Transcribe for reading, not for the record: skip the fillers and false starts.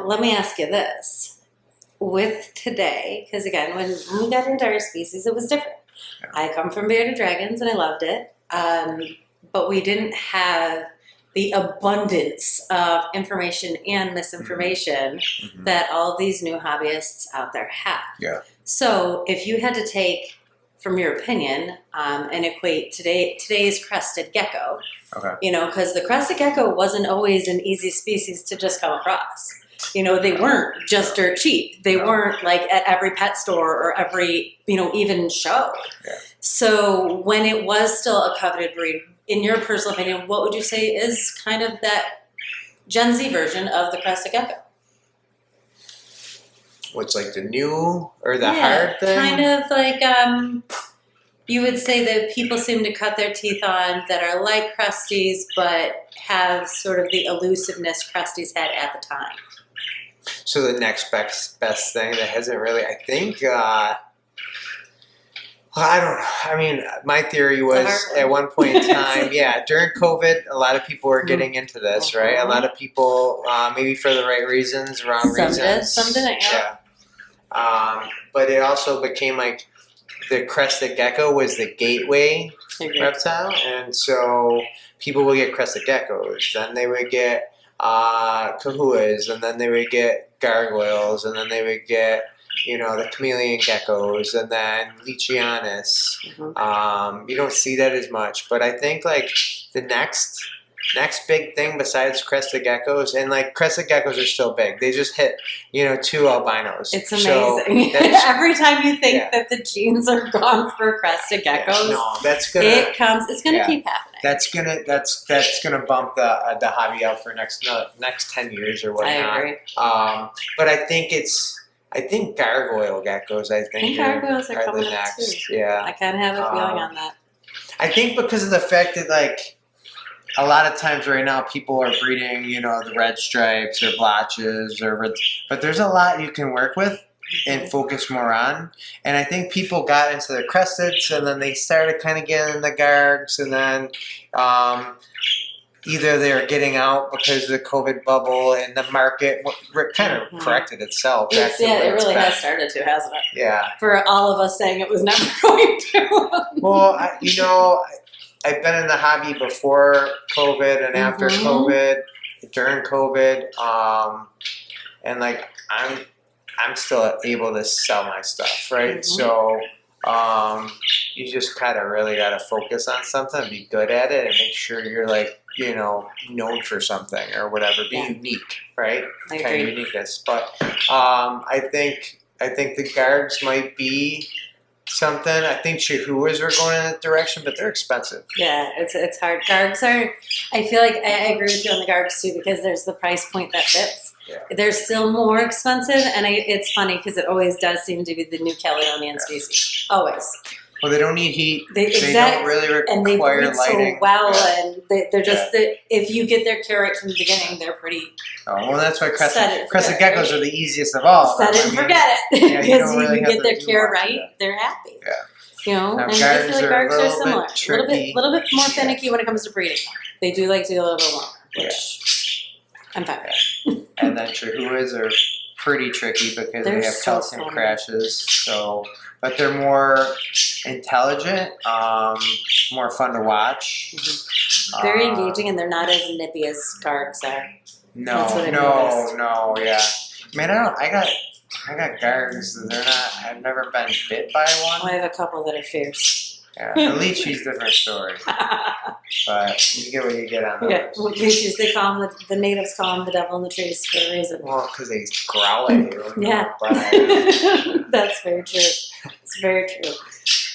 let me ask you this. With today, because again, when we got into our species, it was different. Yeah. I come from bearded dragons and I loved it. But we didn't have the abundance of information and misinformation that all of these new hobbyists out there have. Yeah. So if you had to take, from your opinion, and equate today's crested gecko, Okay. because the crested gecko wasn't always an easy species to just come across. They weren't just dirt cheap. They weren't like at every pet store or every, even show. Yeah. So when it was still a coveted breed, in your personal opinion, what would you say is kind of that Gen Z version of the crested gecko? What's like the new or the hard thing? Kind of like you would say that people seem to cut their teeth on that are like Cresties, but have sort of the elusiveness Cresties had at the time. So the next best thing that hasn't really, I think, I don't know. I mean, my theory was at one point in time, during COVID, a lot of people were getting into this, right? A lot of people, maybe for the right reasons, wrong reasons. Some didn't, but it also became like the crested gecko was the gateway reptile, and so people would get crested geckos, then they would get kahuas, and then they would get gargoyles, and then they would get the chameleon geckos, and then Leachianus. You don't see that as much, but I think like the next big thing besides crested geckos, and like crested geckos are still big. They just hit 2 albinos. It's amazing. So every time you think that the genes are gone for crested geckos, that's gonna it's gonna keep happening. That's gonna bump the hobby out for next 10 years or whatnot. I agree. But I think gargoyle geckos. I think gargoyles are coming the up next. too. Yeah, I kind of have a feeling on that. I think because of the fact that like a lot of times right now people are breeding, the red stripes or blotches but there's a lot you can work with and focus more on. And I think people got into the cresteds and then they started kind of getting the gargs, and then either they're getting out because of the COVID bubble and the market kind of corrected itself. It really has started to, hasn't it? Yeah. For all of us saying it was never going to. Well, I've been in the hobby before COVID and after COVID, during COVID, and like I'm still able to sell my stuff, right? So you just kind of really got to focus on something, be good at it, and make sure you're like known for something or whatever. Be unique, right? I kind agree. of uniqueness. But I think the guards might be something. I think chihuahuas are going in that direction, but they're expensive. Yeah, it's hard. Gargs are. I feel like I agree with you on the gargs too, because there's the price point that fits. Yeah. They're still more expensive, and it's funny because it always does seem to be the new Caledonian species. Always. Well, they don't need heat. They Exactly. don't really require and they breed lighting. so well, and they're just if you get their care right from the beginning, they're pretty. Oh, well, that's why crested Set geckos are the easiest of all. Set it and forget it, because really you have get to their do care much of right, that. they're happy. Yeah. Now, Now, and I feel like gargs are similar. tricky. A little bit more finicky when it comes to breeding. They do like to be a little bit longer, which I'm fine with. And then chihuahuas are pretty tricky because They're they have so calcium funny. crashes. So, but they're more intelligent, more fun to watch. Very engaging, and they're not as nippy as gargs are. That's what I've noticed. Yeah. Man, I got guards. They're not. I've never been bit by one. I have a couple that are fierce. Yeah, the leeches, different story. But you get what you get on those. Yeah, leeches. They call them the natives call them the devil in the trees for a reason. Well, because they growl at you. Yeah, that's very true. It's very true.